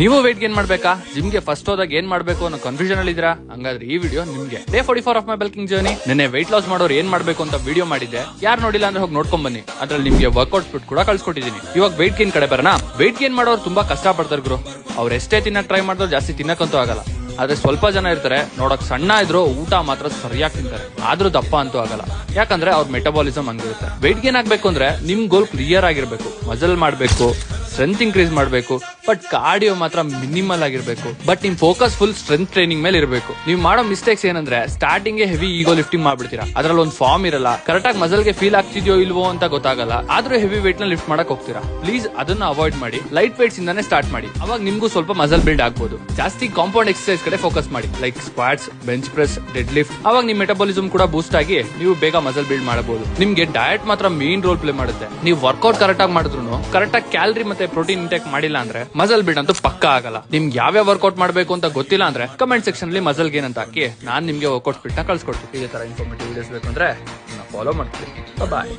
ನೀವು weight gain ಮಾಡ್ಬೇಕಾ? ಜಿಮ್ಗೆ first ಹೋದಾಗ ಏನ್ ಮಾಡ್ಬೇಕು ಅನ್ನೋ ಕನ್ಫ್ಯೂಷನ್ ಅಲ್ಲಿ ಇದ್ರಾ? ಹಂಗಾದ್ರೆ ಈ ವಿಡಿಯೋ ನಿಮ್ಗೆ. Day 44 of my bulking journey. ನೆನ್ನೆ weight loss ಮಾಡೋರು ಏನ್ ಮಾಡ್ಬೇಕು ಅಂತ ವಿಡಿಯೋ ಮಾಡಿದ್ದೆ. ಯಾರು ನೋಡಿಲ್ಲ ಅಂದ್ರೆ ಹೋಗಿ ನೋಡ್ಕೊಂಡ್ ಬನ್ನಿ. ಅದ್ರಲ್ಲಿ ನಿಮ್ಗೆ ವರ್ಕೌಟ್ ಸ್ಪಿಟ್ ಕೂಡ ಕಳ್ಸಿಕೊಟ್ಟಿದ್ದೀನಿ. ಇವಾಗ weight ಗೇನ್ ಕಡೆ ಬರೋಣ. weight ಗೇನ್ ಮಾಡೋರು ತುಂಬಾ ಕಷ್ಟ ಪಡ್ತಾರೆ ಗುರು. ಅವ್ರು ಎಷ್ಟೇ ತಿನ್ನಕ್ ಟ್ರೈ ಮಾಡಿದ್ರು ಜಾಸ್ತಿ ತಿನ್ನಕ್ಕಂತೂ ಆಗಲ್ಲ. ಆದ್ರೆ ಸ್ವಲ್ಪ ಜನ ಇರ್ತಾರೆ, ನೋಡಕ್ ಸಣ್ಣ ಇದ್ರು ಊಟ ಮಾತ್ರ ಸರಿಯಾಗಿ ತಿಂತಾರೆ, ಆದ್ರೂ ದಪ್ಪ ಅಂತೂ ಆಗಲ್ಲ. ಯಾಕಂದ್ರೆ ಅವ್ರ ಮೆಟಬಾಲಿಸಮ್ ಹಂಗಿರುತ್ತೆ. weight ಗೇನ್ ಆಗ್ಬೇಕು ಅಂದ್ರೆ ನಿಮ್ ಗೋಲ್ ಕ್ಲಿಯರ್ ಆಗಿರ್ಬೇಕು. ಮಸಲ್ ಮಾಡ್ಬೇಕು, ಸ್ಟ್ರೆಂತ್ ಇನ್ಕ್ರೀಸ್ ಮಾಡ್ಬೇಕು, ಬಟ್ ಕಾರ್ಡಿಯೋ ಮಾತ್ರ ಮಿನಿಮಲ್ ಆಗಿರ್ಬೇಕು. ಬಟ್ ನಿಮ್ ಫೋಕಸ್ ಫುಲ್ ಸ್ಟ್ರೆಂತ್ ಟ್ರೈನಿಂಗ್ ಮೇಲೆ ಇರಬೇಕು. ನೀವು ಮಾಡೋ ಮಿಸ್ಟೇಕ್ಸ್ ಏನಂದ್ರೆ ಸ್ಟಾರ್ಟಿಂಗ್ ಹೆವಿ ಈಗೋ ಲಿಫ್ಟಿಂಗ್ ಮಾಡ್ಬಿಡ್ತೀರಾ. ಅದ್ರಲ್ಲಿ ಒಂದು ಫಾರ್ಮ್ ಇರಲ್ಲ, ಕರೆಕ್ಟ್ ಆಗಿ ಮಸಲ್ಗೆ ಫೀಲ್ ಆಗ್ತಿದ್ಯೋ ಇಲ್ವೋ ಅಂತ ಗೊತ್ತಾಗಲ್ಲ, ಆದ್ರೂ ಹೆವಿ ವೇಟ್ ನ ಲಿಫ್ಟ್ ಮಾಡಕ್ ಹೋಗ್ತೀರಾ. ಪ್ಲೀಸ್ ಅದನ್ನ ಅವಾಯ್ಡ್ ಮಾಡಿ, ಲೈಟ್ ವೇಟ್ಸ್ ಇಂದಾನೆ ಸ್ಟಾರ್ಟ್ ಮಾಡಿ. ಅವಾಗ ನಿಮ್ಗೂ ಸ್ವಲ್ಪ ಮಸಲ್ ಬಿಲ್ಡ್ ಆಗ್ಬಹುದು. ಜಾಸ್ತಿ ಕಾಂಪೌಂಡ್ ಎಕ್ಸರ್ಸೈಸ್ ಕಡೆ ಫೋಕಸ್ ಮಾಡಿ, like squats, bench press, dead lift. ಅವಾಗ ನಿಮ್ ಮೆಟಬಾಲಿಸಮ್ ಕೂಡ ಬೂಸ್ಟ್ ಆಗಿ ನೀವು ಬೇಗ ಮಸಲ್ ಬಿಲ್ಡ್ ಮಾಡಬಹುದು. ನಿಮ್ಗೆ ಡಯಟ್ ಮಾತ್ರ ಮೇನ್ ರೋಲ್ ಪ್ಲೇ ಮಾಡುತ್ತೆ. ನೀವು ವರ್ಕೌಟ್ ಕರೆಕ್ಟ್ ಆಗಿ ಮಾಡಿದ್ರು ಕರೆಕ್ಟ್ ಆಗಿ ಕ್ಯಾಲರಿ ಮತ್ತೆ ಪ್ರೋಟೀನ್ ಇಂಟೇಕ್ ಮಾಡಿಲ್ಲ ಅಂದ್ರೆ ಮಸಲ್ ಬಿಲ್ಡ್ ಅಂತೂ ಪಕ್ಕ ಆಗಲ್ಲ. ನಿಮ್ಗೆ ಯಾವ್ಯಾವ ವರ್ಕೌಟ್ ಮಾಡ್ಬೇಕು ಅಂತ ಗೊತ್ತಿಲ್ಲ ಅಂದ್ರೆ ಕಮೆಂಟ್ ಸೆಕ್ಷನ್ ಅಲ್ಲಿ ಮಸಲ್ ಗೇನ್ ಅಂತ ಹಾಕಿ, ನಾನ್ ನಿಮ್ಗೆ ವರ್ಕೌಟ್ ಬಿಟ್ಟ ಕಳ್ಸಿಕೊಡ್ತೀನಿ. ಇದೇ ತರ ಇನ್ಫಾರ್ಮೇಟಿವ್ ವಿಡಿಯೋಸ್ ಬೇಕು ಅಂದ್ರೆ ಫಾಲೋ ಮಾಡ್ತೀನಿ. ಬಾಯ್.